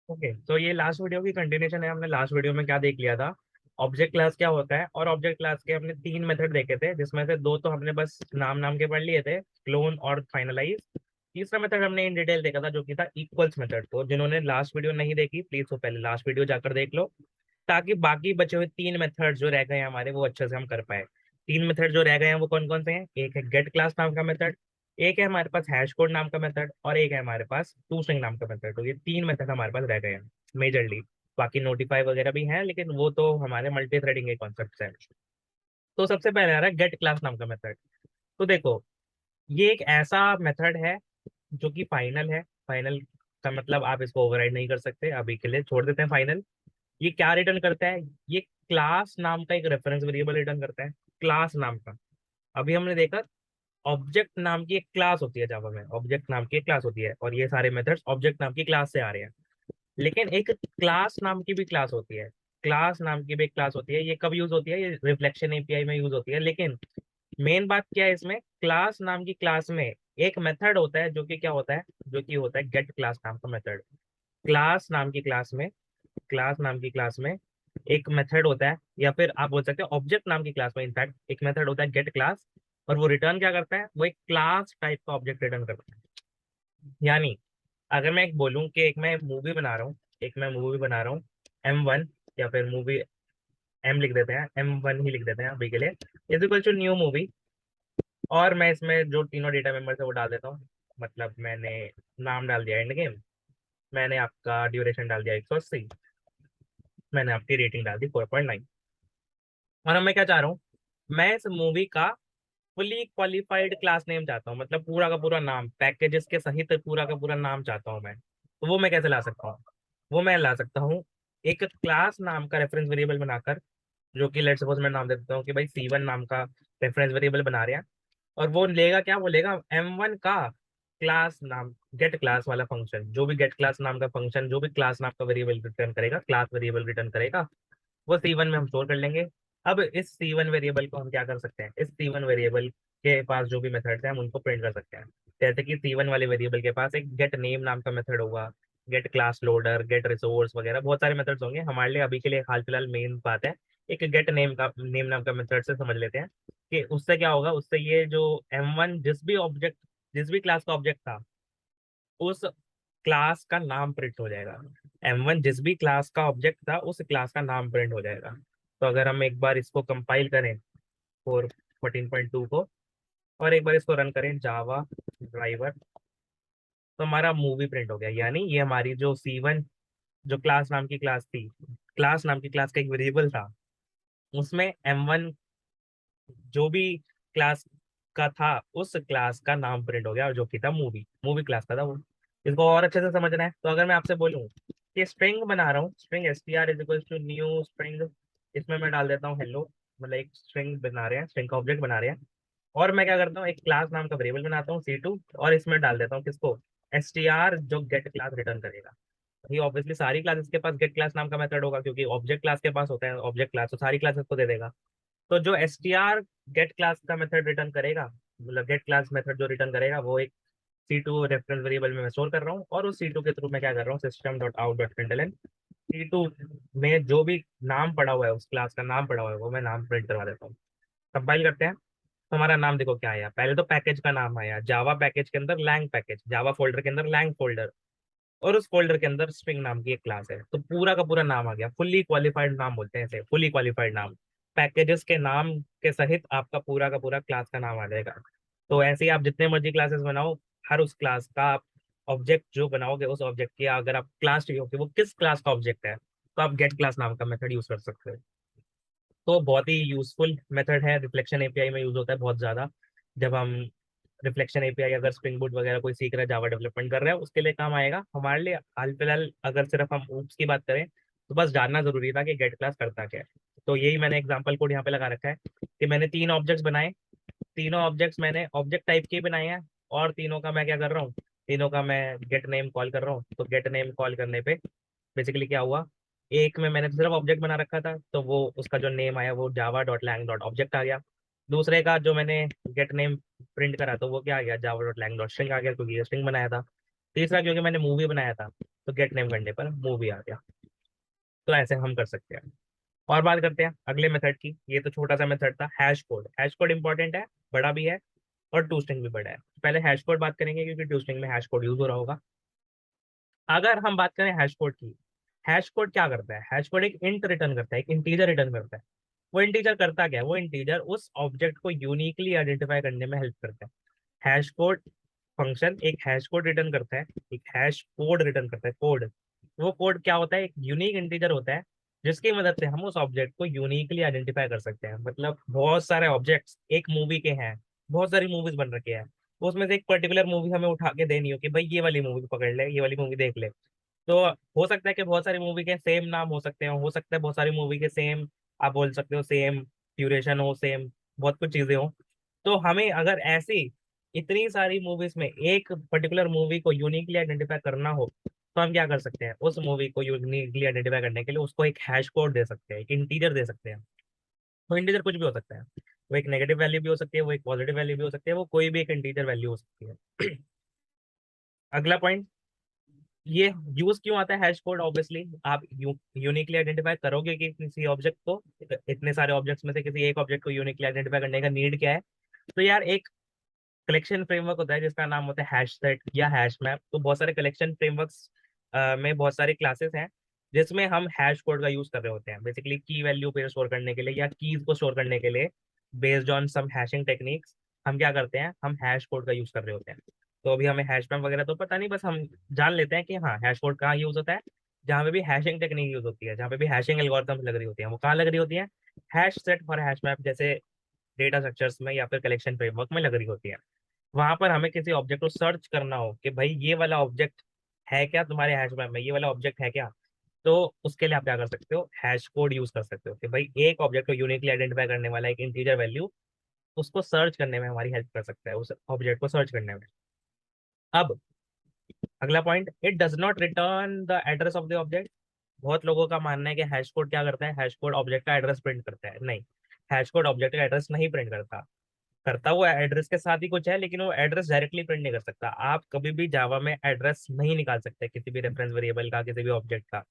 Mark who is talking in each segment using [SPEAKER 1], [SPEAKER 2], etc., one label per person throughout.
[SPEAKER 1] Okay, तो ये last video की कंटिन्यूशन है। हमने लास्ट वीडियो में क्या देख लिया था, ऑब्जेक्ट क्लास क्या होता है, और ऑब्जेक्ट क्लास के हमने तीन मेथड देखे थे, जिसमें से दो तो हमने बस नाम नाम के पढ़ लिए थे, क्लोन और फाइनलाइज। तीसरा मेथड हमने इन डिटेल देखा था, जो कि था इक्वल्स मेथड। तो जिन्होंने लास्ट वीडियो नहीं देखी, प्लीज वो पहले लास्ट वीडियो जाकर देख लो, ताकि बाकी बचे हुए तीन मेथड जो रह गए हैं हमारे, वो अच्छे से हम कर पाए। तीन मेथड जो रह गए हैं वो कौन कौन से हैं? एक है गेट क्लास नाम का मेथड, एक है हमारे पास हैश कोड नाम का मेथड, और एक है हमारे पास टू स्ट्रिंग नाम का मेथड। तो ये तीन मेथड हमारे पास रह गए हैं मेजरली। बाकी नोटिफाई वगैरह भी हैं, लेकिन वो तो हमारे मल्टी थ्रेडिंग के कॉन्सेप्ट है। तो सबसे पहले आ रहा है गेट क्लास नाम का मेथड। तो देखो, ये एक ऐसा मेथड है जो कि फाइनल है। फाइनल का मतलब आप इसको ओवरराइड नहीं कर सकते, अभी के लिए छोड़ देते हैं फाइनल। ये क्या रिटर्न करता है? ये क्लास नाम का एक रेफरेंस वेरिएबल रिटर्न करता है, क्लास नाम का। अभी हमने देखा, ऑब्जेक्ट नाम की एक क्लास होती है जावा में, ऑब्जेक्ट नाम की एक क्लास होती है, और ये सारे मेथड्स ऑब्जेक्ट नाम की क्लास से आ रहे हैं। लेकिन एक क्लास नाम की भी क्लास होती है, क्लास नाम की भी एक क्लास होती है। ये कब यूज होती है? ये रिफ्लेक्शन एपीआई में यूज होती है। लेकिन मेन बात क्या है इसमें, क्लास नाम की क्लास में एक मेथड होता है जो कि क्या होता है, जो कि होता है गेट क्लास नाम का मेथड। क्लास नाम की क्लास में, क्लास नाम की क्लास में एक मेथड होता है, या फिर आप बोल सकते हैं ऑब्जेक्ट नाम की क्लास में इनफैक्ट एक मेथड होता है गेट क्लास। और वो रिटर्न क्या करता है? वो एक क्लास टाइप का ऑब्जेक्ट रिटर्न करता है। यानी अगर मैं एक बोलूं कि एक मैं मूवी बना रहा हूँ, एक मैं मूवी बना रहा हूँ M1, या फिर मूवी M लिख देते हैं, M1 ही लिख देते हैं अभी के लिए, is equal to new movie. और मैं इसमें जो तीनों डेटा मेंबर्स है वो डाल देता हूँ। मतलब मैंने नाम डाल दिया एंड गेम, मैंने आपका ड्यूरेशन डाल दिया 180, मैंने आपकी रेटिंग डाल दी 4.9। और अब मैं क्या चाह रहा हूँ, मैं इस मूवी का फुली क्वालिफाइड क्लास नेम चाहता हूँ, मतलब पूरा का पूरा नाम, पैकेजेस के सहित पूरा का पूरा नाम चाहता हूँ मैं। तो वो मैं कैसे ला सकता हूँ? वो मैं ला सकता हूँ एक क्लास नाम का रेफरेंस वेरिएबल बनाकर, जो कि लेट्स सपोज मैं नाम दे देता हूँ कि भाई C1 नाम का रेफरेंस वेरिएबल बना रहे हैं। और वो लेगा क्या? वो लेगा M1 का क्लास नाम, गेट क्लास वाला फंक्शन, जो भी गेट क्लास नाम का फंक्शन, जो भी क्लास नाम का वेरिएबल रिटर्न करेगा, क्लास वेरिएबल रिटर्न करेगा, वो C1 में हम स्टोर कर लेंगे। अब इस C1 वेरिएबल को हम क्या कर सकते हैं? इस C1 वेरिएबल के पास जो भी मेथड्स हैं हम उनको प्रिंट कर सकते हैं। जैसे कि C1 वाले वेरिएबल के पास एक गेट नेम नाम का मेथड होगा, get class loader, get resource वगैरह बहुत सारे मेथड्स होंगे। हमारे लिए अभी के लिए हाल फिलहाल मेन बात है, एक गेट नेम नाम का मेथड से समझ लेते हैं कि उससे क्या होगा। उससे ये जो M1 जिस भी क्लास का ऑब्जेक्ट था, उस क्लास का नाम प्रिंट हो जाएगा। M1 जिस भी क्लास का ऑब्जेक्ट था, उस क्लास का नाम प्रिंट हो जाएगा। तो अगर हम एक बार इसको कंपाइल करें 4.14.2 को, और एक बार इसको रन करें जावा ड्राइवर, तो हमारा मूवी प्रिंट हो गया। यानी ये हमारी जो C1, जो क्लास नाम की क्लास थी, क्लास नाम की क्लास का एक वेरिएबल था, उसमें M1 जो भी क्लास का था, उस क्लास का नाम प्रिंट हो गया, और जो कि था मूवी, मूवी क्लास का था वो। इसको और अच्छे से समझना है तो अगर मैं आपसे बोलूं कि स्ट्रिंग बना रहा हूँ, string str is equal to new string, इसमें मैं डाल देता हूँ हेलो। मतलब एक स्ट्रिंग बना रहे हैं, स्ट्रिंग का ऑब्जेक्ट बना रहे हैं। और मैं क्या करता हूँ, एक क्लास नाम का वेरिएबल बनाता हूँ C2, और इसमें डाल देता हूँ किसको? str, जो गेट क्लास रिटर्न करेगा। ये ऑब्वियसली सारी क्लासेस के पास गेट क्लास नाम का मेथड होगा, क्योंकि ऑब्जेक्ट क्लास के पास होता है ऑब्जेक्ट क्लास, तो सारी क्लासेस को दे देगा। तो जो str गेट क्लास का मेथड रिटर्न करेगा, मतलब गेट क्लास मेथड जो रिटर्न करेगा, वो एक C2 रेफरेंस वेरिएबल में मैं स्टोर कर रहा हूँ, और उस C2 के थ्रू मैं क्या कर रहा हूँ, system dot out dot println, C2 में जो भी नाम पड़ा हुआ है, उस क्लास का नाम पड़ा हुआ है, वो मैं नाम प्रिंट करवा देता हूँ। कंपाइल करते हैं तो हमारा नाम देखो क्या आया। पहले तो पैकेज का नाम आया, जावा पैकेज के अंदर लैंग पैकेज, जावा फोल्डर के अंदर लैंग फोल्डर, और उस फोल्डर के अंदर स्ट्रिंग नाम की एक क्लास है। तो पूरा का पूरा नाम आ गया, फुल्ली क्वालिफाइड नाम बोलते हैं इसे, फुल्ली क्वालिफाइड नाम। पैकेजेस के नाम के सहित आपका पूरा का पूरा क्लास का नाम आ जाएगा। तो ऐसे ही आप जितने मर्जी क्लासेस बनाओ, हर उस क्लास का आप ऑब्जेक्ट जो बनाओगे, उस ऑब्जेक्ट की अगर आप क्लास चाहिए कि वो किस क्लास का ऑब्जेक्ट है, तो आप गेट क्लास नाम का मेथड यूज कर सकते हो। तो बहुत ही यूजफुल मेथड है, रिफ्लेक्शन एपीआई में यूज होता है बहुत ज्यादा। जब हम रिफ्लेक्शन एपीआई, अगर स्प्रिंग बूट वगैरह कोई सीख रहा है, जावा डेवलपमेंट कर रहा है, उसके लिए काम आएगा हमारे लिए। हाल फिलहाल अगर सिर्फ हम ऊप्स की बात करें, तो बस जानना जरूरी था कि गेट क्लास करता क्या है। तो यही मैंने एग्जाम्पल कोड यहाँ पे लगा रखा है कि मैंने तीन ऑब्जेक्ट्स बनाए, तीनों ऑब्जेक्ट्स मैंने ऑब्जेक्ट टाइप के ही बनाए हैं, और तीनों का मैं क्या कर रहा हूँ, तीनों का मैं गेट नेम कॉल कर रहा हूँ। तो गेट नेम कॉल करने पे बेसिकली क्या हुआ, एक में मैंने सिर्फ ऑब्जेक्ट बना रखा था, तो वो उसका जो नेम आया वो Java dot lang dot object आ गया। दूसरे का जो मैंने गेट नेम प्रिंट करा, तो वो क्या आ गया, Java dot lang dot string आ गया, क्योंकि ये स्ट्रिंग बनाया था। तीसरा क्योंकि मैंने मूवी बनाया था, तो गेट नेम करने पर मूवी आ गया। तो ऐसे हम कर सकते हैं। और बात करते हैं अगले मेथड की। ये तो छोटा सा मेथड था, hash code. Hash code important है, बड़ा भी है, और टू स्ट्रिंग भी बड़ा है। पहले हैश कोड बात करेंगे, क्योंकि टू स्ट्रिंग में हैश कोड यूज हो रहा होगा। अगर हम बात करें हैश कोड की, हैश कोड क्या करता है? हैश कोड एक इंट रिटर्न करता है, एक इंटीजर रिटर्न करता है। वो इंटीजर करता क्या है? वो इंटीजर उस ऑब्जेक्ट को यूनिकली आइडेंटिफाई करने में हेल्प करता है। हैश कोड फंक्शन एक हैश कोड रिटर्न करता है, एक हैश कोड रिटर्न करता है, कोड। वो कोड क्या होता है? एक यूनिक इंटीजर होता है, जिसकी मदद से हम उस ऑब्जेक्ट को यूनिकली आइडेंटिफाई कर सकते हैं। मतलब बहुत सारे ऑब्जेक्ट्स एक मूवी के हैं, बहुत सारी मूवीज बन रखी है, उसमें से एक पर्टिकुलर मूवी हमें उठा के देनी हो कि भाई ये वाली मूवी पकड़ ले, ये वाली मूवी देख ले। तो हो सकता है कि बहुत सारी मूवी के सेम नाम हो सकते हैं, हो सकता है बहुत सारी मूवी के सेम, आप बोल सकते हो सेम ड्यूरेशन हो, सेम बहुत कुछ चीजें हो। तो हमें अगर ऐसी इतनी सारी मूवीज में एक पर्टिकुलर मूवी को यूनिकली आइडेंटिफाई करना हो, तो हम क्या कर सकते हैं? उस मूवी को यूनिकली आइडेंटिफाई करने के लिए उसको एक हैश कोड दे सकते हैं, एक इंटीजर दे सकते हैं। वो इंटीजर कुछ भी हो सकता है, वो एक नेगेटिव वैल्यू भी हो सकती है, वो एक पॉजिटिव वैल्यू भी हो सकती है, वो कोई भी एक इंटीजर वैल्यू हो सकती है। अगला पॉइंट, ये यूज क्यों आता है हैश कोड? ऑब्वियसली आप यूनिकली आइडेंटिफाई करोगे कि किसी ऑब्जेक्ट को, इतने सारे ऑब्जेक्ट्स में से किसी एक ऑब्जेक्ट को यूनिकली आइडेंटिफाई करने का नीड क्या है? तो यार एक कलेक्शन फ्रेमवर्क होता है जिसका नाम होता है हैश सेट या हैश मैप। तो बहुत सारे कलेक्शन फ्रेमवर्क्स में बहुत सारी क्लासेस हैं जिसमें हम हैश कोड का यूज कर रहे होते हैं, बेसिकली की वैल्यू पे स्टोर करने के लिए या कीज को स्टोर करने के लिए। Based on some hashing techniques हम क्या करते हैं? हम हैश कोड का यूज कर रहे होते हैं। तो अभी हमें हैश मैप वगैरह तो पता नहीं, बस हम जान लेते हैं कि हाँ हैश कोड कहाँ यूज होता है। जहाँ पे भी हैशिंग टेक्निक यूज होती है, जहाँ पे भी हैशिंग एल्गोरिथम्स लग रही होती है, वो कहाँ लग रही होती है? Hash set for hash map जैसे डेटा स्ट्रक्चर्स में या फिर कलेक्शन फ्रेमवर्क में लग रही होती है। वहां पर हमें किसी ऑब्जेक्ट को सर्च करना हो कि भाई ये वाला ऑब्जेक्ट है क्या तुम्हारे हैश मैप में, ये वाला ऑब्जेक्ट है क्या, तो उसके लिए आप क्या कर सकते हो? हैश कोड यूज कर सकते हो कि भाई एक ऑब्जेक्ट को यूनिकली आइडेंटिफाई करने वाला एक इंटीजर वैल्यू उसको सर्च करने में हमारी हेल्प कर सकता है, उस ऑब्जेक्ट को सर्च करने में। अब अगला point, it does not return the address of the object. बहुत लोगों का मानना है कि हैश कोड क्या करता है? हैश कोड ऑब्जेक्ट का एड्रेस प्रिंट करता है। नहीं, हैश कोड ऑब्जेक्ट का एड्रेस नहीं प्रिंट करता। करता वो एड्रेस के साथ ही कुछ है, लेकिन वो एड्रेस डायरेक्टली प्रिंट नहीं कर सकता। आप कभी भी जावा में एड्रेस नहीं निकाल सकते किसी भी रेफरेंस वेरिएबल का, किसी भी ऑब्जेक्ट का।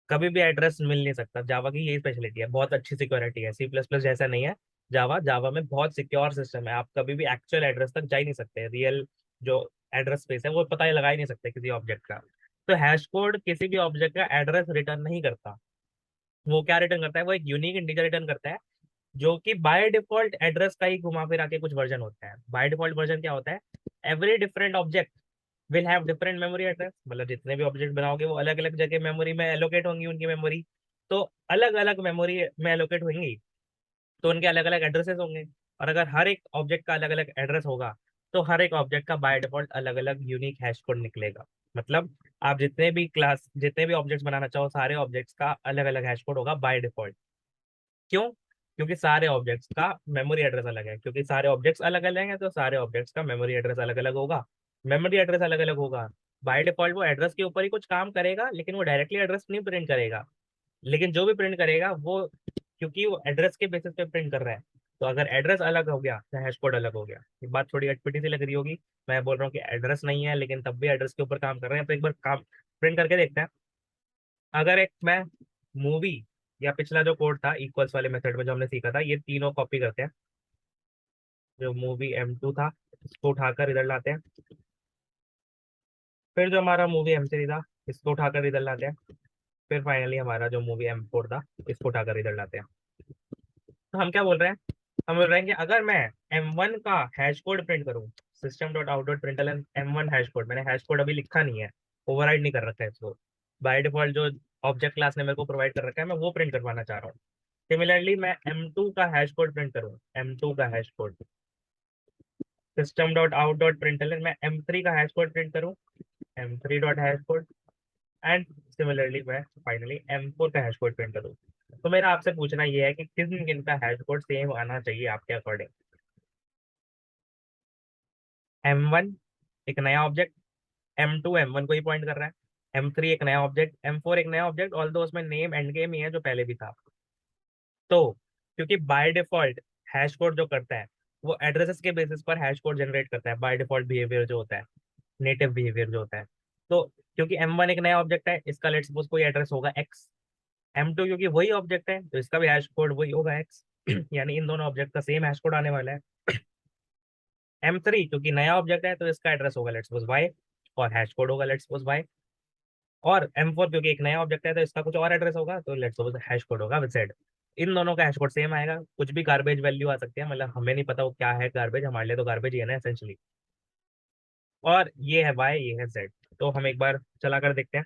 [SPEAKER 1] कभी भी एड्रेस मिल नहीं सकता। जावा की यही स्पेशलिटी है, बहुत अच्छी सिक्योरिटी है। सी प्लस प्लस जैसा नहीं है। जावा जावा में बहुत सिक्योर सिस्टम है, आप कभी भी एक्चुअल एड्रेस तक जा ही नहीं सकते। रियल जो एड्रेस स्पेस है वो पता ही लगा ही नहीं सकते किसी ऑब्जेक्ट का। तो हैश कोड किसी भी ऑब्जेक्ट का एड्रेस रिटर्न नहीं करता। वो क्या रिटर्न करता है? वो एक यूनिक इंटीजर रिटर्न करता है, जो कि बाय डिफॉल्ट एड्रेस का ही घुमा फिरा के कुछ वर्जन होता है। बाय डिफॉल्ट वर्जन क्या होता है? Every different object will have different memory address. मतलब जितने भी ऑब्जेक्ट बनाओगे वो अलग अलग जगह मेमोरी में एलोकेट होंगी, उनकी मेमोरी तो अलग अलग मेमोरी में एलोकेट होंगी, तो उनके अलग अलग एड्रेसेस होंगे। और अगर हर एक ऑब्जेक्ट का अलग अलग एड्रेस होगा, तो हर एक ऑब्जेक्ट का बाय डिफॉल्ट अलग अलग यूनिक हैश कोड निकलेगा। मतलब आप जितने भी ऑब्जेक्ट्स बनाना चाहो, सारे ऑब्जेक्ट्स का अलग अलग हैश कोड होगा बाय डिफॉल्ट। क्यों? क्योंकि सारे ऑब्जेक्ट्स का मेमोरी एड्रेस अलग है, क्योंकि सारे ऑब्जेक्ट्स अलग अलग हैं, तो सारे ऑब्जेक्ट्स का मेमोरी एड्रेस अलग अलग होगा। मेमोरी एड्रेस अलग अलग होगा, बाय डिफॉल्ट वो एड्रेस के ऊपर ही कुछ काम करेगा, लेकिन वो डायरेक्टली एड्रेस नहीं प्रिंट करेगा। लेकिन जो भी प्रिंट करेगा वो, क्योंकि वो एड्रेस के बेसिस पे प्रिंट कर रहा है, तो अगर एड्रेस अलग हो गया तो हैश कोड अलग हो गया। ये बात थोड़ी अटपटी सी लग रही होगी। मैं बोल रहा हूँ कि एड्रेस नहीं है लेकिन तब भी एड्रेस के ऊपर काम कर रहे हैं, तो एक बार काम प्रिंट करके देखते हैं। अगर एक मैं मूवी, या पिछला जो कोड था इक्वल्स वाले मेथड में जो हमने सीखा था, ये तीनों कॉपी करते हैं। जो मूवी M2 था इसको उठाकर इधर लाते हैं। फिर जो हमारा मूवी M3 था इसको उठाकर इधर लाते हैं। फिर फाइनली हमारा जो मूवी M4 था इसको उठाकर इधर लाते हैं। तो हम क्या बोल रहे हैं? हम बोल रहे हैं कि अगर मैं M1 का हैश कोड प्रिंट करूँ, system dot out dot println M1 hash code, मैंने हैश कोड अभी लिखा नहीं है, ओवरराइड नहीं कर रखा है इसको। बाय डिफॉल्ट जो ऑब्जेक्ट क्लास ने मेरे को प्रोवाइड कर रखा है, मैं वो प्रिंट करवाना चाह रहा हूँ। सिमिलरली मैं M2 का हैश कोड प्रिंट करूँ, M2 का hash code, system dot out dot println मैं M3 का हैश कोड प्रिंट करूँ, M3 dot hash code, and similarly मैं फाइनली M4 का हैश कोड प्रिंट करूँ। तो मेरा आपसे पूछना ये है कि किन किन का हैश कोड सेम आना चाहिए आपके अकॉर्डिंग? M1 एक नया ऑब्जेक्ट, M2 M1 को ही पॉइंट कर रहा है, M3 एक नया ऑब्जेक्ट, M4 एक नया ऑब्जेक्ट, ऑल दो उसमें नेम एंड गेम ही है जो पहले भी था। तो क्योंकि बाय डिफॉल्ट हैश कोड जो करता है वो एड्रेसेस के बेसिस पर हैश कोड जनरेट करता है, बाय डिफॉल्ट बिहेवियर जो होता है। नेटिव बिहेवियर जो होता है। तो क्योंकि M1 एक नया ऑब्जेक्ट है, इसका लेट्स सपोज कोई एड्रेस होगा x। M2 क्योंकि वही ऑब्जेक्ट है तो इसका भी हैश कोड वही होगा x। यानी इन दोनों ऑब्जेक्ट का सेम हैश कोड आने वाला है। M3 क्योंकि नया ऑब्जेक्ट है तो इसका एड्रेस होगा लेट्स सपोज y, और हैश कोड होगा लेट्स सपोज y। और M4 क्योंकि एक नया ऑब्जेक्ट है तो इसका कुछ और एड्रेस होगा तो लेट्स सपोज हैश कोड होगा विद z। इन दोनों का हैश कोड सेम आएगा, कुछ भी गार्बेज वैल्यू आ सकती है, मतलब हमें नहीं पता वो क्या है गार्बेज, हमारे लिए तो गार्बेज ही है ना एसेंशियली। और ये है y, ये है z। तो हम एक बार चला कर देखते हैं।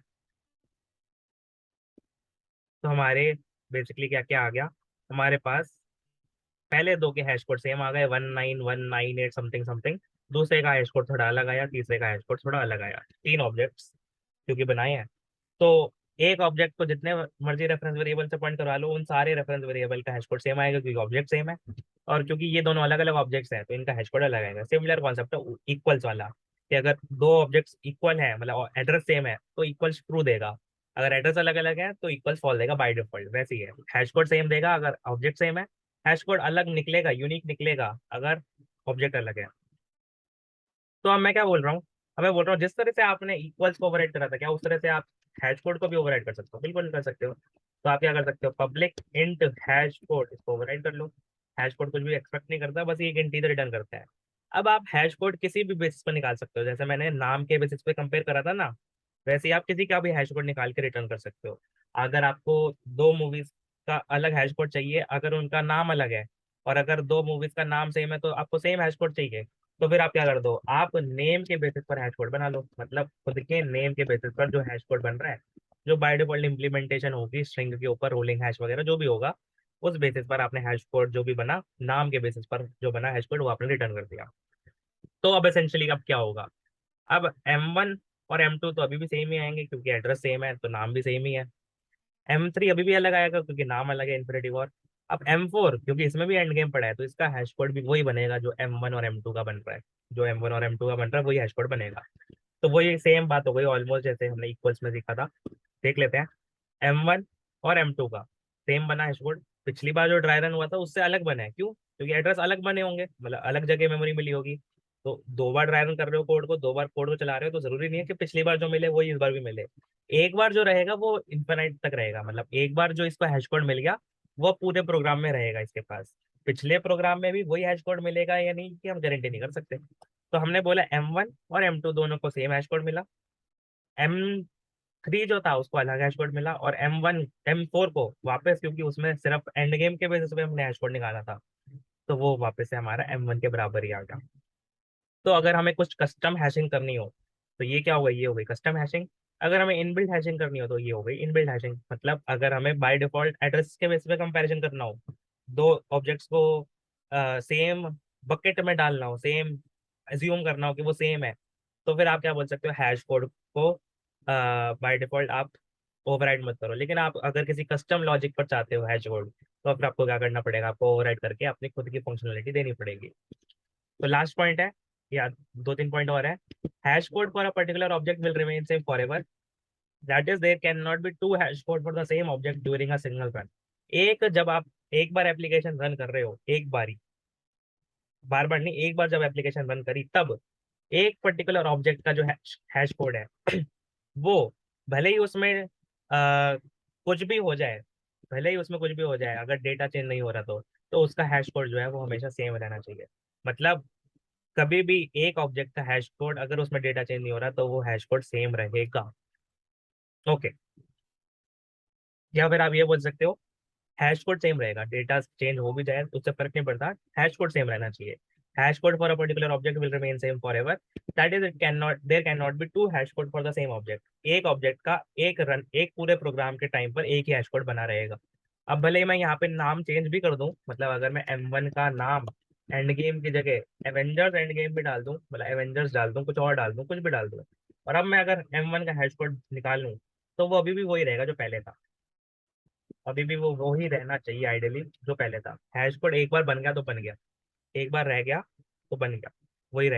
[SPEAKER 1] तो हमारे बेसिकली क्या क्या आ गया हमारे पास, पहले दो के हैश कोड सेम आ गए 19198 समथिंग समथिंग। दूसरे का हैश कोड थोड़ा अलग आया, तीसरे का हैश कोड थोड़ा अलग आया, तीन ऑब्जेक्ट्स क्योंकि बनाए हैं। तो एक ऑब्जेक्ट को जितने मर्जी रेफरेंस वेरिएबल से पॉइंट करवा लो, उन सारे रेफरेंस वेरिएबल का हैश कोड सेम आएगा क्योंकि ऑब्जेक्ट सेम है। और क्योंकि ये दोनों अलग अलग ऑब्जेक्ट्स हैं तो इनका हैश कोड अलग आएगा। सिमिलर कॉन्सेप्ट है इक्वल्स वाला, कि अगर दो ऑब्जेक्ट्स इक्वल है मतलब एड्रेस सेम है तो इक्वल्स ट्रू देगा, अगर एड्रेस अलग अलग है तो इक्वल फॉल देगा बाय डिफॉल्ट। वैसे ही है, हैश कोड सेम देगा अगर ऑब्जेक्ट सेम है, हैश कोड अलग निकलेगा, यूनिक निकलेगा अगर ऑब्जेक्ट अलग है। तो अब मैं क्या बोल रहा हूँ, अब मैं बोल रहा हूँ जिस तरह से आपने इक्वल्स को ओवरराइड करा था, क्या उस तरह से आप हैश कोड को भी ओवरराइड कर सकते हो? बिल्कुल कर सकते हो। तो आप क्या कर सकते हो, पब्लिक इंट हैश कोड, इसको ओवरराइड कर लो। हैश कोड कुछ भी एक्सपेक्ट नहीं करता, बस ये एक इंटीजर रिटर्न करता है। अब आप हैश कोड किसी भी बेसिस पर निकाल सकते हो, जैसे मैंने नाम के बेसिस पे कंपेयर करा था ना, वैसे ही आप किसी का भी हैश कोड निकाल के रिटर्न कर सकते हो। अगर आपको दो मूवीज का अलग हैश कोड चाहिए, अगर उनका नाम अलग है, और अगर दो मूवीज का नाम सेम है तो आपको सेम हैश कोड चाहिए, तो फिर आप क्या कर दो, आप नेम के बेसिस पर हैश कोड बना लो, मतलब खुद के नेम के बेसिस पर जो हैश कोड बन रहा है, जो बाय डिफॉल्ट इंप्लीमेंटेशन होगी स्ट्रिंग के ऊपर, रोलिंग हैश वगैरह जो भी होगा, उस बेसिस पर आपने हैश कोड जो भी बना, नाम के बेसिस पर जो बना हैश कोड वो आपने रिटर्न कर दिया। तो अब एसेंशियली अब क्या होगा, अब M1 और M2 तो अभी भी सेम ही आएंगे क्योंकि एड्रेस सेम है तो नाम भी सेम ही है। M3 अभी भी अलग आएगा क्योंकि नाम अलग है, इन्फिनिटी वॉर। अब M4 क्योंकि इसमें भी एंड गेम पड़ा है तो इसका हैश कोड भी वही बनेगा जो M1 और M2 का बन रहा है, जो M1 और M2 का बन रहा है वही हैश कोड बनेगा। तो वही सेम बात हो गई ऑलमोस्ट जैसे हमने इक्वल्स में सीखा था। देख लेते हैं, M1 और M2 का सेम बना हैश कोड, पिछली बार जो ड्राई रन हुआ था उससे अलग बना है, क्यों? क्योंकि एड्रेस अलग बने होंगे, मतलब अलग जगह मेमोरी मिली होगी। तो दो बार ड्राई रन कर रहे हो कोड को, दो बार कोड को चला रहे हो, तो जरूरी नहीं है कि पिछली बार जो मिले वो इस बार भी मिले। एक बार जो रहेगा वो इन्फिनाइट तक रहेगा, मतलब एक बार जो इसको हैश कोड मिल गया वो पूरे प्रोग्राम में रहेगा इसके पास। पिछले प्रोग्राम में भी वही हैश कोड मिलेगा या नहीं कि हम गारंटी नहीं कर सकते। तो हमने बोला M1 और M2 दोनों को सेम हैश कोड मिला, M3 जो था उसको अलग हैश कोड मिला, और M1 M4 को वापस, क्योंकि उसमें सिर्फ एंड गेम के बेसिस पे हमने हैश कोड निकाला था, तो वो वापस से हमारा M1 के बराबर ही आ गया। तो अगर हमें कुछ कस्टम हैशिंग करनी हो तो ये क्या होगा, ये हो गई कस्टम हैशिंग। अगर हमें इनबिल्ट हैशिंग करनी हो तो ये हो गई इनबिल्ट हैशिंग। मतलब अगर हमें बाय डिफॉल्ट एड्रेस के बेस पे कंपैरिजन करना हो, दो ऑब्जेक्ट्स को सेम बकेट में डालना हो, सेम एज्यूम करना हो कि वो सेम है, तो फिर आप क्या बोल सकते हो, हैश कोड को बाय डिफॉल्ट आप ओवरराइड मत करो। लेकिन आप अगर किसी कस्टम लॉजिक पर चाहते हो हैश कोड, तो फिर आपको क्या करना पड़ेगा, आपको ओवरराइड करके अपनी खुद की फंक्शनलिटी देनी पड़ेगी। तो लास्ट पॉइंट है, या दो तीन पॉइंट और है। Hash code for a particular object will remain same forever, that is there can not be two hash code for the same object during a single run. एक जब आप एक बार एप्लीकेशन रन कर रहे हो, एक बारी, बार बार नहीं, एक बार जब एप्लीकेशन रन करी तब एक पर्टिकुलर ऑब्जेक्ट का जो हैश कोड है वो भले ही उसमें कुछ भी हो जाए, भले ही उसमें कुछ भी हो जाए, अगर डेटा चेंज नहीं हो रहा तो उसका हैश कोड जो है वो हमेशा सेम रहना चाहिए। मतलब कभी भी एक ऑब्जेक्ट का हैश कोड अगर उसमें डेटा चेंज नहीं हो रहा तो वो हैश कोड सेम रहेगा। ओके, या फिर आप ये बोल सकते हो हैश कोड सेम रहेगा, डेटा चेंज हो भी जाए तो उससे फर्क नहीं पड़ता, हैश कोड सेम रहना चाहिए। Hash code for a particular object will remain same forever, that is it can not there can not be two hash code for the same object. एक ऑब्जेक्ट का एक run, एक पूरे programme के time पर एक ही hash code बना रहेगा। अब भले ही मैं यहाँ पे नाम चेंज भी कर दूं, मतलब अगर मैं M1 का नाम एंड गेम की जगह एवेंजर्स एंड गेम भी डाल दूं, मतलब एवेंजर्स डाल दूं, कुछ और डाल दूं, कुछ भी डाल दूं, और अब मैं अगर M1 का हैश कोड निकाल लूं, तो वो अभी भी वही रहेगा जो पहले था। अभी भी वो ही रहना चाहिए आइडियली जो पहले था। हैश कोड एक बार बन गया तो बन गया, एक बार रह गया तो बन गया, वही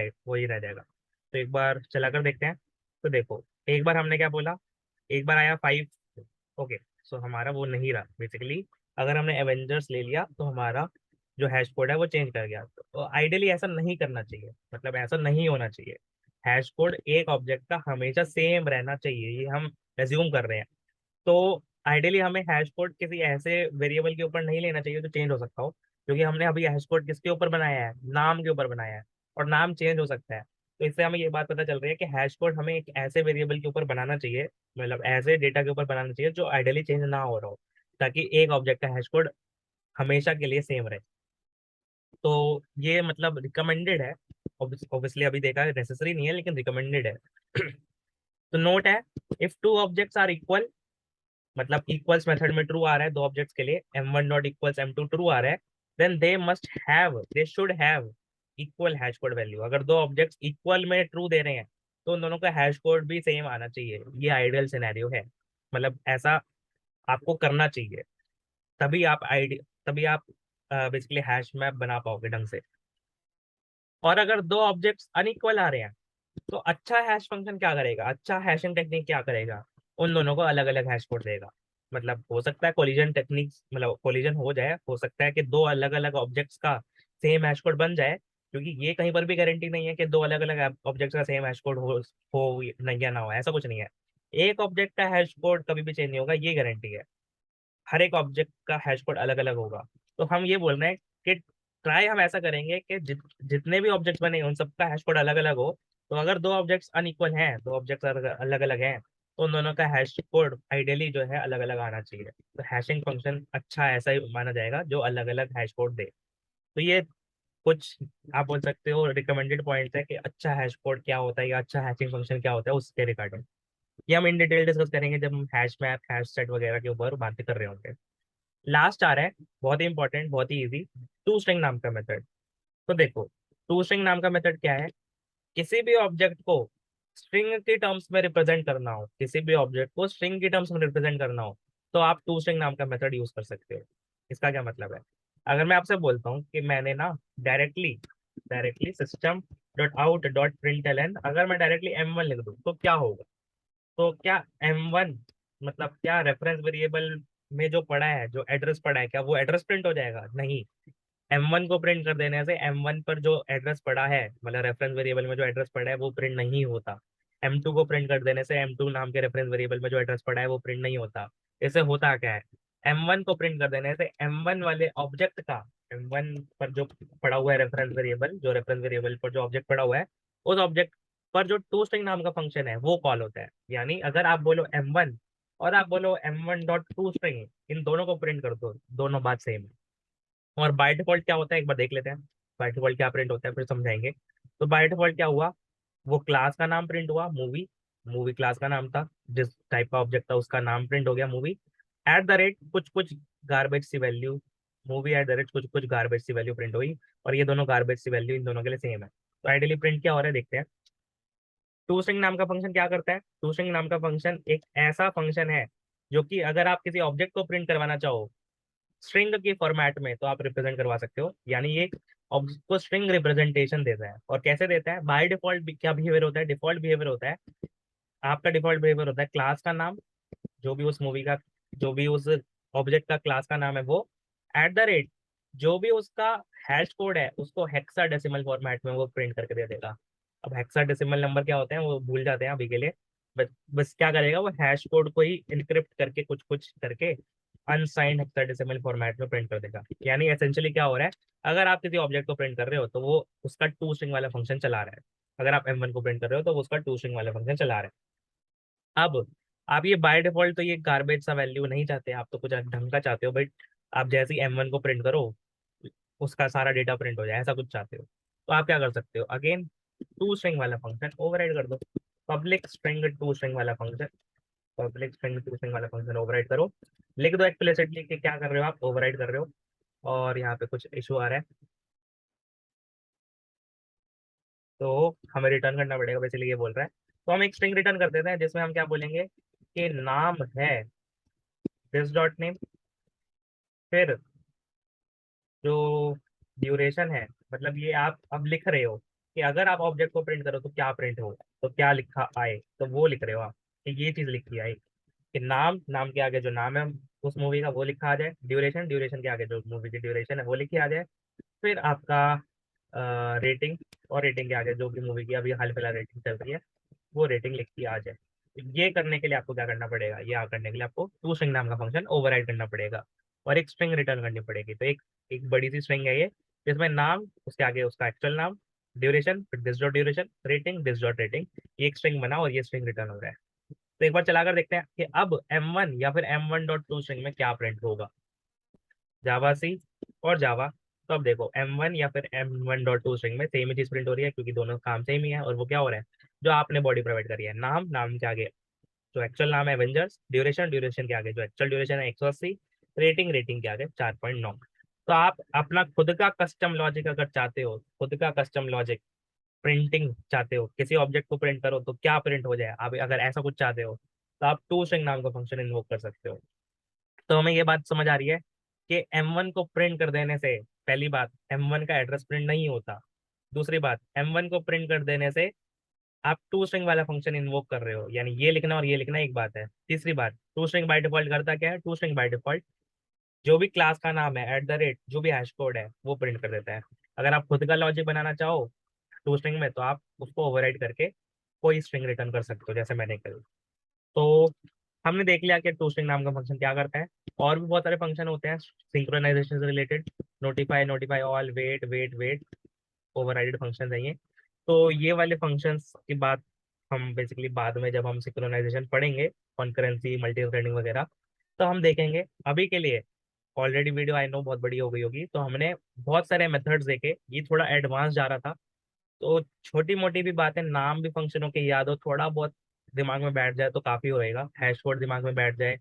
[SPEAKER 1] रह जाएगा। तो एक बार चला कर देखते हैं। तो देखो, एक बार हमने क्या बोला, एक बार आया 5। ओके, सो हमारा वो नहीं रहा बेसिकली। अगर हमने एवेंजर्स ले लिया तो हमारा जो हैश कोड है वो चेंज कर गया। तो आइडियली ऐसा नहीं करना चाहिए, मतलब ऐसा नहीं होना चाहिए। हैश कोड एक ऑब्जेक्ट का हमेशा सेम रहना चाहिए, ये हम एज्यूम कर रहे हैं। तो आइडियली हमें हैश कोड किसी ऐसे वेरिएबल के ऊपर नहीं लेना चाहिए जो चेंज हो सकता हो, क्योंकि हमने अभी हैश कोड किसके ऊपर बनाया है, नाम के ऊपर बनाया है, और नाम चेंज हो सकता है। तो इससे हमें ये बात पता चल रही है कि हैश कोड हमें एक ऐसे वेरिएबल के ऊपर बनाना चाहिए, मतलब ऐसे डेटा के ऊपर बनाना चाहिए जो आइडियली चेंज ना हो रहा हो, ताकि एक ऑब्जेक्ट का हैश कोड हमेशा के लिए सेम रहे। तो ये मतलब रिकमेंडेड है, ऑब्वियसली अभी देखा है नेसेसरी नहीं है लेकिन रिकमेंडेड है। तो नोट है, if two objects are equal, मतलब इक्वल्स मेथड में ट्रू आ रहा है दो ऑब्जेक्ट्स के लिए, m1 not equals m2 true आ रहा है, then they should have equal hash code value. अगर दो ऑब्जेक्ट्स इक्वल में ट्रू दे रहे हैं तो उन दोनों का हैश कोड भी सेम आना चाहिए। ये आइडियल सिनेरियो है, मतलब ऐसा आपको करना चाहिए, तभी आप आइडिया तभी आप बेसिकली हैश मैप बना पाओगे ढंग से। और अगर दो ऑब्जेक्ट्स अनइक्वल आ रहे हैं तो अच्छा हैश फंक्शन क्या करेगा, अच्छा हैशिंग टेक्निक क्या करेगा, उन दोनों को अलग अलग हैश कोड देगा। मतलब हो सकता है कोलिजन टेक्निक, मतलब कोलिजन हो जाए, हो सकता है कि दो अलग अलग ऑब्जेक्ट्स का सेम हैश कोड बन जाए, क्योंकि ये कहीं पर भी गारंटी नहीं है कि दो अलग अलग ऑब्जेक्ट्स का सेम हैश कोड हो नहीं या ना हो, ऐसा कुछ नहीं है। एक ऑब्जेक्ट का हैश कोड कभी भी चेंज नहीं होगा, ये गारंटी है। हर एक ऑब्जेक्ट का हैश कोड अलग अलग होगा। तो हम ये बोल रहे हैं कि ट्राई हम ऐसा करेंगे कि जितने भी ऑब्जेक्ट्स बने उन सबका हैश कोड अलग अलग हो। तो अगर दो ऑब्जेक्ट्स अनइक्वल हैं, दो ऑब्जेक्ट्स अलग अलग हैं, तो उन दोनों का हैश कोड आइडियली जो है अलग अलग आना चाहिए। तो हैशिंग फंक्शन अच्छा ऐसा ही माना जाएगा जो अलग अलग हैश कोड दे। तो ये कुछ आप बोल सकते हो रिकमेंडेड पॉइंट्स है कि अच्छा हैश कोड क्या होता है या अच्छा हैशिंग फंक्शन क्या होता है उसके रिगार्डिंग। ये हम इन डिटेल डिस्कस करेंगे जब हम हैश मैप हैश सेट वगैरह के ऊपर बातें कर रहे होंगे। लास्ट आ रहा है, बहुत ही इंपॉर्टेंट, बहुत ही इजी, टू स्ट्रिंग नाम का मेथड। तो देखो, टू स्ट्रिंग नाम का मेथड क्या है, किसी भी ऑब्जेक्ट को स्ट्रिंग के टर्म्स में रिप्रेजेंट करना हो, किसी भी ऑब्जेक्ट को स्ट्रिंग के टर्म्स में रिप्रेजेंट करना हो, तो आप टू स्ट्रिंग नाम का मेथड यूज कर सकते हो। इसका क्या मतलब है, अगर मैं आपसे बोलता हूँ कि मैंने ना directly directly system dot out dot println, अगर मैं डायरेक्टली m1 लिख दूँ तो क्या होगा। तो क्या m1 मतलब क्या रेफरेंस वेरिएबल में जो पड़ा है, जो एड्रेस पड़ा है, क्या वो एड्रेस प्रिंट हो जाएगा? नहीं। m1 को प्रिंट कर देने से m1 पर जो एड्रेस पड़ा है, मतलब रेफरेंस वेरिएबल में जो एड्रेस पड़ा है वो प्रिंट नहीं होता। m2 को प्रिंट कर देने से m2 नाम के रेफरेंस वेरिएबल में जो एड्रेस पड़ा है वो प्रिंट नहीं होता। इससे होता क्या है, m1 को प्रिंट कर देने से m1 वाले ऑब्जेक्ट का, m1 पर जो पड़ा हुआ है रेफरेंस वेरिएबल, जो रेफरेंस वेरिएबल पर जो ऑब्जेक्ट पड़ा हुआ है, उस ऑब्जेक्ट पर जो टू स्ट्रिंग नाम का फंक्शन है वो कॉल होता है। यानी अगर आप बोलो m1 और आप बोलो m1 डॉट टू स्ट्रिंग, इन दोनों को प्रिंट कर दो, दोनों बात सेम है। और बाय डिफॉल्ट क्या होता है एक बार देख लेते हैं, बाय डिफॉल्ट क्या प्रिंट होता है फिर समझाएंगे। तो बाय डिफॉल्ट क्या हुआ, वो क्लास का नाम प्रिंट हुआ, मूवी, मूवी क्लास का नाम था, जिस टाइप का ऑब्जेक्ट था उसका नाम प्रिंट हो गया मूवी, एट द रेट कुछ कुछ गार्बेज सी value, movie at the rate कुछ कुछ गार्बेज सी वैल्यू प्रिंट हुई, और ये दोनों गार्बेज सी वैल्यू इन दोनों के लिए सेम है। तो आइडियली प्रिंट क्या हो रहा है देखते हैं। टू स्ट्रिंग नाम का फंक्शन क्या करता है, टू स्ट्रिंग नाम का फंक्शन एक ऐसा फंक्शन है जो कि अगर आप किसी ऑब्जेक्ट को प्रिंट करवाना चाहो स्ट्रिंग के फॉर्मेट में तो आप रिप्रेजेंट करवा सकते हो। यानी ये एक ऑब्जेक्ट को स्ट्रिंग रिप्रेजेंटेशन देता है। और कैसे देता है, बाय डिफॉल्ट क्या बिहेवियर होता है, डिफॉल्ट बिहेवियर होता है, आपका डिफॉल्ट बिहेवियर होता है क्लास का नाम, जो भी उस मूवी का, जो भी उस ऑब्जेक्ट का क्लास का नाम है वो, एट द रेट जो भी उसका हैश कोड है उसको हेक्सा डेसिमल फॉर्मेट में वो प्रिंट करके दे देगा। अब हेक्सा डेसिमल नंबर क्या होते हैं वो भूल जाते हैं अभी के लिए, बस बस क्या करेगा वो हैश कोड को ही इनक्रिप्ट करके कुछ कुछ करके अनसाइंड हेक्साडेसिमल फॉर्मेट में प्रिंट कर देगा। यानी एसेंशियली क्या हो रहा है, अगर आप किसी ऑब्जेक्ट को प्रिंट कर रहे हो तो वो उसका टू स्ट्रिंग वाला फंक्शन चला रहा है, अगर आप m1 को प्रिंट कर रहे हो तो वो उसका टू स्ट्रिंग वाला फंक्शन चला रहा है। अब आप ये बाय डिफॉल्ट तो ये गार्बेज सा वैल्यू नहीं चाहते, आप तो कुछ ढंग का चाहते हो, बट आप जैसे ही m1 को प्रिंट करो उसका सारा डेटा प्रिंट हो जाए, ऐसा कुछ चाहते हो। तो आप क्या कर सकते हो, अगेन टू स्ट्रिंग वाला फंक्शन ओवरराइड कर दो, पब्लिक स्ट्रिंग टू स्ट्रिंग वाला function, public string to string वाला फंक्शन ओवरराइड करो, लिख दो एक्सप्लिसिटली कि क्या कर रहे हो, आप ओवरराइड कर रहे हो। और यहाँ पे कुछ इशू आ रहा है तो हमें रिटर्न करना पड़ेगा, बेसिकली ये बोल रहा है। तो हम एक स्ट्रिंग रिटर्न कर देते हैं जिसमें हम क्या बोलेंगे कि नाम है दिस डॉट नेम, फिर जो ड्यूरेशन है, मतलब ये आप अब लिख रहे हो कि अगर आप ऑब्जेक्ट को प्रिंट करो तो क्या प्रिंट हो, तो क्या लिखा आए, तो वो लिख रहे हो आप कि ये चीज लिखी आए, कि नाम, नाम के आगे जो नाम है उस मूवी का वो लिखा आ जाए, ड्यूरेशन, ड्यूरेशन के आगे जो मूवी की ड्यूरेशन है वो लिखी आ जाए, फिर आपका रेटिंग, और रेटिंग के आगे जो भी मूवी की अभी हाल फिलहाल रेटिंग चल रही है वो रेटिंग लिख के आ जाए। तो ये करने के लिए आपको क्या करना पड़ेगा, ये करने के लिए आपको टू स्ट्रिंग नाम का फंक्शन ओवरराइड करना पड़ेगा और एक स्ट्रिंग रिटर्न करनी पड़ेगी। तो एक बड़ी सी स्ट्रिंग है ये, जिसमें नाम, उसके आगे उसका एक्चुअल नाम, ड्यूरेशन, फिर this dot duration, rating, this dot rating. ये एक स्ट्रिंग बना और ये स्ट्रिंग रिटर्न हो रहा है। तो एक बार चलाकर देखते हैं कि अब M1 या फिर M1.2 स्ट्रिंग में क्या प्रिंट होगा, जावा सी और जावा। तो अब देखो M1 या फिर M1.2 स्ट्रिंग में सेम ही चीज प्रिंट हो रही है, क्योंकि दोनों काम सेम ही है। और वो क्या हो रहा है, जो आपने बॉडी प्रोवाइड करी है, नाम, नाम के आगे जो एक्चुअल नाम है एवेंजर्स, ड्यूरेशन, ड्यूरेशन के आगे जो एक्चुअल ड्यूरेशन है 180, रेटिंग, रेटिंग के आगे 4.9। तो आप अपना खुद का कस्टम लॉजिक अगर चाहते हो, खुद का कस्टम लॉजिक प्रिंटिंग चाहते हो, किसी ऑब्जेक्ट को प्रिंट करो तो क्या प्रिंट हो जाए, आप अगर ऐसा कुछ चाहते हो तो आप टू स्ट्रिंग नाम का फंक्शन इन्वोक कर सकते हो। तो हमें ये बात समझ आ रही है कि M1 को प्रिंट कर देने से, पहली बात, M1 का एड्रेस प्रिंट नहीं होता। दूसरी बात, M1 को प्रिंट कर देने से आप टू स्ट्रिंग वाला फंक्शन इन्वोक कर रहे हो, यानी ये लिखना और ये लिखना एक बात है। तीसरी बात, टू स्ट्रिंग बाय डिफॉल्ट करता क्या है, टू स्ट्रिंग बाय डिफॉल्ट जो भी क्लास का नाम है @ जो भी हैश कोड है वो प्रिंट कर देता है। अगर आप खुद का लॉजिक बनाना चाहो टू स्ट्रिंग में तो आप उसको ओवरराइड करके कोई स्ट्रिंग रिटर्न कर सकते हो, जैसे मैंने करी। तो हमने देख लिया कि टू स्ट्रिंग नाम का फंक्शन क्या करता है। और भी बहुत सारे फंक्शन होते हैं सिंक्रोनाइजेशन से related, notify, notify all, wait, wait, wait, overridden function है ये। तो ये वाले फंक्शंस की बात हम बेसिकली बाद में जब हम सिंक्रोनाइजेशन पढ़ेंगे, कॉन्करेंसी, मल्टी थ्रेडिंग वगैरह, तो हम देखेंगे। अभी के लिए ऑलरेडी वीडियो आई नो बहुत बड़ी हो गई होगी, तो हमने बहुत सारे मेथड्स देखे, ये थोड़ा एडवांस जा रहा था। तो छोटी मोटी भी बातें, नाम भी फंक्शनों के याद हो, थोड़ा बहुत दिमाग में बैठ जाए तो काफी होएगा। हैश कोड दिमाग में बैठ जाए,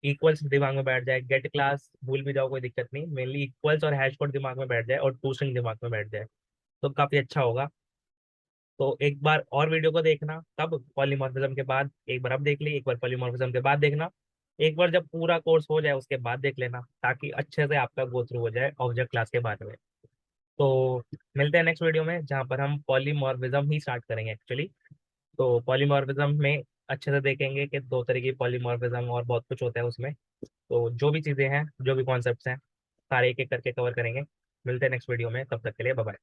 [SPEAKER 1] इक्वल्स दिमाग में बैठ जाए, गेट क्लास भूल भी जाओ कोई दिक्कत नहीं, मेनली इक्वल्स और हैश कोड दिमाग में बैठ जाए और टू स्ट्रिंग दिमाग में बैठ जाए तो काफी अच्छा होगा। तो एक बार और वीडियो को देखना, तब पॉलीमॉर्फिज्म के बाद एक बार अब देख ली, एक बार पॉलीमॉर्फिज्म के बाद देखना, एक बार जब पूरा कोर्स हो जाए उसके बाद देख लेना, ताकि अच्छे से आपका गो थ्रू हो जाए ऑब्जेक्ट क्लास के बारे में। तो मिलते हैं नेक्स्ट वीडियो में, जहाँ पर हम पॉलीमॉर्फिज्म ही स्टार्ट करेंगे एक्चुअली। तो पॉलीमॉर्फिज्म में अच्छे से देखेंगे कि दो तरह की पॉलीमॉर्फिज्म और बहुत कुछ होता है उसमें। तो जो भी चीज़ें हैं, जो भी कॉन्सेप्ट्स हैं, सारे एक एक करके कवर करेंगे। मिलते हैं नेक्स्ट वीडियो में, तब तक के लिए बाय बाय।